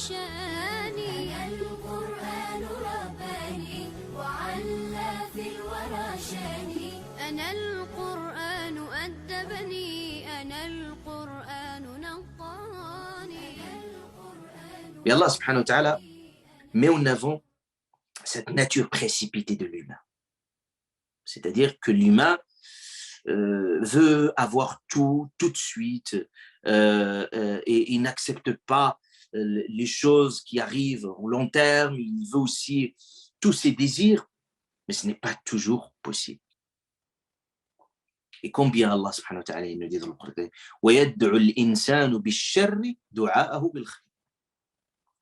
شاني. أنا القرآن رباني وعلى في الورى شاني. أنا القرآن أدبني. أنا القرآن نقاني. Et Allah subhanahu wa ta'ala met en avant cette nature précipitée de l'humain. C'est-à-dire que l'humain veut avoir tout de suite et il n'accepte pas les choses qui arrivent au long terme, il veut aussi tous ses désirs, mais ce n'est pas toujours possible. Et combien Allah subhanahu wa ta'ala nous dit dans le Coran, وَيَدْعُ الْإِنسَانُ بِالشَّرِّ دُعَاءَهُ بِالْخَيْرِ.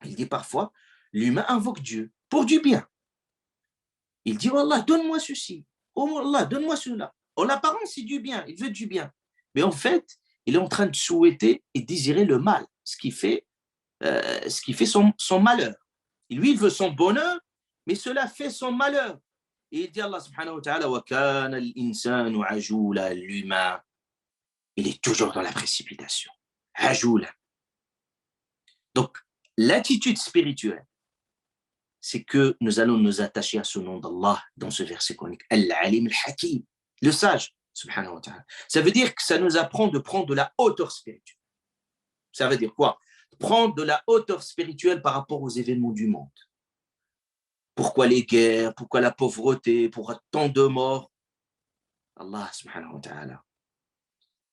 Il dit parfois, l'humain invoque Dieu pour du bien. Il dit, oh Allah, donne-moi ceci. Oh Allah, donne-moi cela. En apparence, c'est du bien, il veut du bien. Mais en fait, il est en train de souhaiter et désirer le mal, ce qui fait son malheur. Et lui, il veut son bonheur, mais cela fait son malheur. Et il dit Allah subhanahu wa ta'ala, وَكَانَ الْإِنسَانُ عَجُولًا. L'humain, il est toujours dans la précipitation. عَجُولًا. Donc, l'attitude spirituelle, c'est que nous allons nous attacher à ce nom d'Allah dans ce verset coranique. Al-Alim al-Hakim, le sage, subhanahu wa ta'ala. Ça veut dire que ça nous apprend de prendre de la hauteur spirituelle. Ça veut dire quoi? Prendre de la hauteur spirituelle par rapport aux événements du monde. Pourquoi les guerres? Pourquoi la pauvreté? Pourquoi tant de morts? Allah, subhanahu wa ta'ala,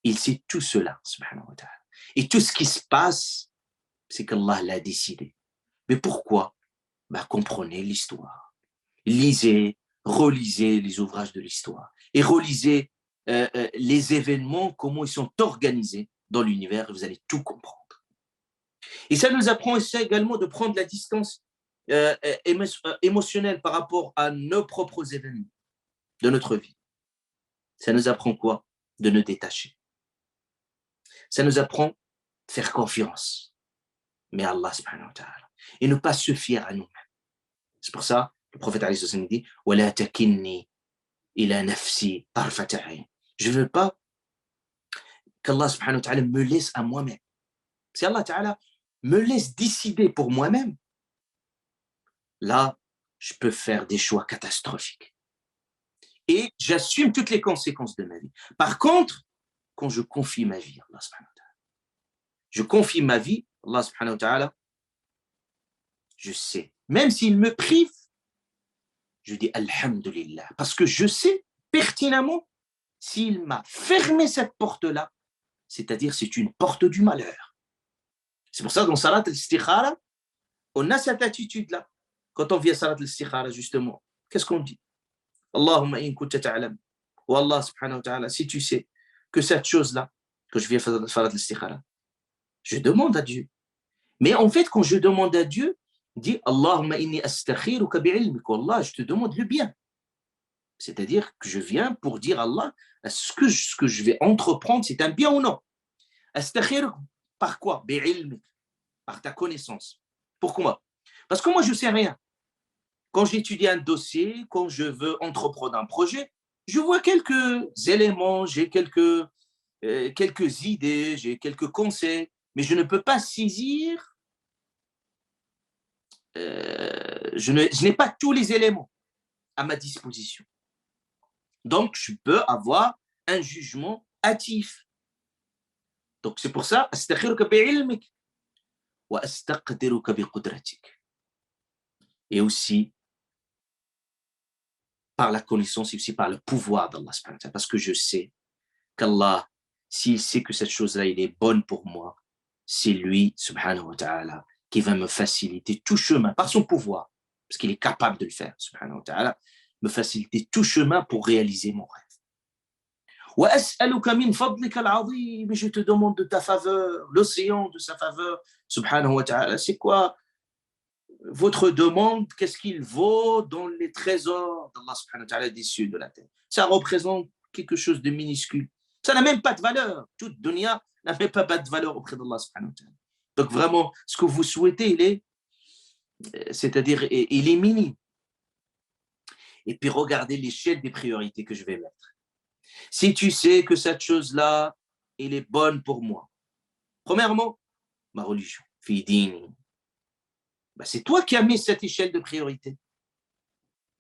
il sait tout cela, subhanahu wa ta'ala. Et tout ce qui se passe, c'est qu'Allah l'a décidé. Mais pourquoi? Comprenez l'histoire. Lisez, relisez les ouvrages de l'histoire. Et relisez les événements, comment ils sont organisés dans l'univers, et vous allez tout comprendre. Et ça nous apprend également de prendre la distance émotionnelle par rapport à nos propres événements de notre vie. Ça nous apprend quoi? De nous détacher. Ça nous apprend de faire confiance. Mais Allah subhanahu wa ta'ala. Et ne pas se fier à nous-mêmes. C'est pour ça, le prophète alayhi sallam dit وَلَا تَكِنِّي إِلَى نَفْسِي طَرْفَةَ عَيْنٍ. Je ne veux pas qu'Allah subhanahu wa ta'ala me laisse à moi-même. Si Allah ta'ala me laisse décider pour moi-même, là, je peux faire des choix catastrophiques. Et j'assume toutes les conséquences de ma vie. Par contre, quand je confie ma vie, Allah subhanahu wa ta'ala, je confie ma vie, Allah subhanahu wa ta'ala, je sais. Même s'il me prive, je dis Alhamdulillah. Parce que je sais pertinemment, s'il m'a fermé cette porte-là, c'est-à-dire c'est une porte du malheur. C'est pour ça, dans Salat al-Istikhara, on a cette attitude-là. Quand on vient à Salat al-Istikhara, justement, qu'est-ce qu'on dit? Allahumma in kunta ta'lam. Ou Allah subhanahu wa ta'ala, si tu sais que cette chose-là, que je viens faire Salat al-Istikhara, je demande à Dieu. Mais en fait, quand je demande à Dieu, dit Allahumma inni astakhiruka bi'ilmik. Allah, je te demande le bien. C'est-à-dire que je viens pour dire à Allah, est-ce que ce que je vais entreprendre, c'est un bien ou non? Astakhiruk, par quoi? Bi'ilmik, par ta connaissance. Pourquoi? Parce que moi, je ne sais rien. Quand j'étudie un dossier, quand je veux entreprendre un projet, je vois quelques éléments, j'ai quelques idées, j'ai quelques conseils, mais je ne peux pas saisir, je n'ai pas tous les éléments à ma disposition. Donc, je peux avoir un jugement hâtif. Donc, c'est pour ça, astakhiruka bi'ilmik wa astaqdiruka biqudratik. Et aussi, par la connaissance et aussi par le pouvoir d'Allah, parce que je sais qu'Allah, s'il sait que cette chose-là, il est bonne pour moi, c'est lui, subhanahu wa ta'ala, qui va me faciliter tout chemin par son pouvoir, parce qu'il est capable de le faire, subhanahu wa ta'ala, me faciliter tout chemin pour réaliser mon rêve. وَأَسْأَلُكَ مِنْ فَضْلِكَ الْعَظِيمِ. Je te demande de ta faveur, l'océan de sa faveur, subhanahu wa ta'ala. C'est quoi votre demande? Qu'est-ce qu'il vaut dans les trésors d'Allah subhanahu wa ta'ala des cieux de la terre? Ça représente quelque chose de minuscule. Ça n'a même pas de valeur. Toute dunya n'a même pas de valeur auprès d'Allah subhanahu wa ta'ala. Donc vraiment, ce que vous souhaitez, c'est-à-dire, il est minime. Et puis regardez l'échelle des priorités que je vais mettre. Si tu sais que cette chose-là, elle est bonne pour moi. Premièrement, ma religion, fi dini. Ben, c'est toi qui as mis cette échelle de priorité.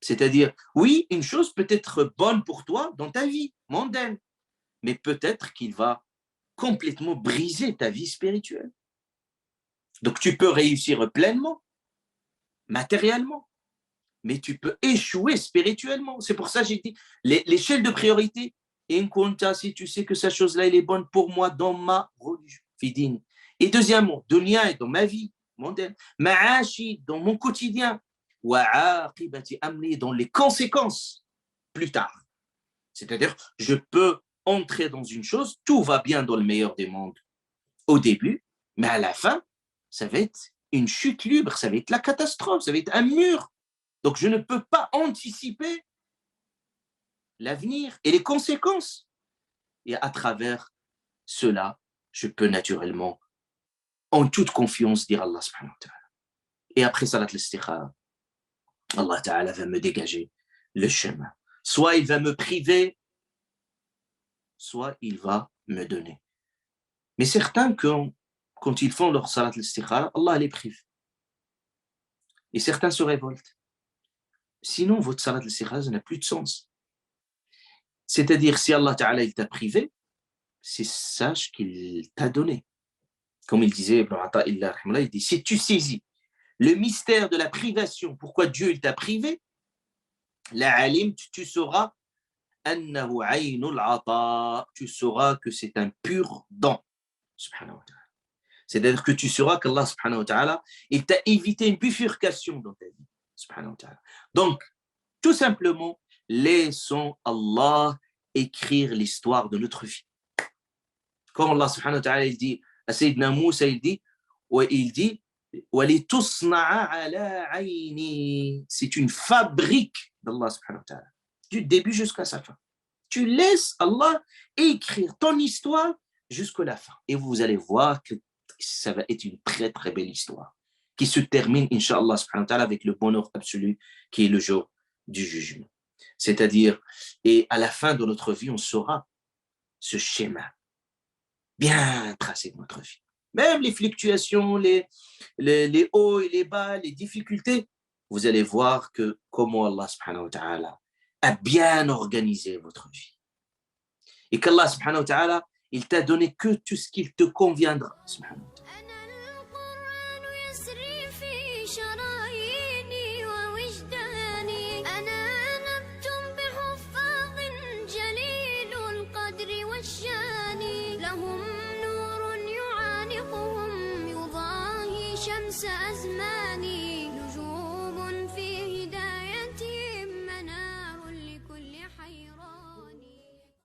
C'est-à-dire, oui, une chose peut être bonne pour toi dans ta vie mondaine, mais peut-être qu'il va complètement briser ta vie spirituelle. Donc, tu peux réussir pleinement, matériellement, mais tu peux échouer spirituellement. C'est pour ça que j'ai dit, l'échelle de priorité, si tu sais que cette chose-là, elle est bonne pour moi dans ma religion, fidine. Et deuxièmement, dunya, dans ma vie mondaine, ma'ashi, dans mon quotidien, wa aqibati amri, dans les conséquences plus tard. C'est-à-dire, je peux entrer dans une chose, tout va bien dans le meilleur des mondes au début, mais à la fin, ça va être une chute libre, ça va être la catastrophe, ça va être un mur. Donc, je ne peux pas anticiper l'avenir et les conséquences. Et à travers cela, je peux naturellement, en toute confiance, dire Allah subhanahu wa ta'ala. Et après salat al-istikhara, Allah ta'ala va me dégager le chemin. Soit il va me priver, soit il va me donner. Mais certains, quand ils font leur salat al-istikhara, Allah les prive. Et certains se révoltent. Sinon, votre salat al-istikhara n'a plus de sens. C'est-à-dire, si Allah Ta'ala il t'a privé, c'est sache qu'il t'a donné. Comme il disait, Ibn Ata'illah, il dit, si tu saisis le mystère de la privation, pourquoi Dieu il t'a privé, la alim, tu sauras, annahu aynul ata, tu sauras que c'est un pur don. Subhanahu wa ta'ala. C'est-à-dire que tu sauras qu'Allah subhanahu wa ta'ala, il t'a évité une bifurcation dans ta vie. Subhanahu wa ta'ala. Donc, tout simplement, laissons Allah écrire l'histoire de notre vie. Comme Allah subhanahu wa ta'ala, il dit à Sayyidina Moussa, il dit c'est une fabrique d'Allah subhanahu wa ta'ala, du début jusqu'à sa fin. Tu laisses Allah écrire ton histoire jusqu'à la fin. Et vous allez voir que ça va être une très très belle histoire qui se termine, Inch'Allah subhanahu wa ta'ala, avec le bonheur absolu qui est le jour du jugement. C'est-à-dire, et à la fin de notre vie, on saura ce schéma bien tracé de notre vie. Même les fluctuations, les hauts et les bas, les difficultés, vous allez voir que comment Allah subhanahu wa ta'ala a bien organisé votre vie. Et qu'Allah subhanahu wa ta'ala, il t'a donné que tout ce qu'il te conviendra. Subhanahu wa ta'ala. شمس أزمان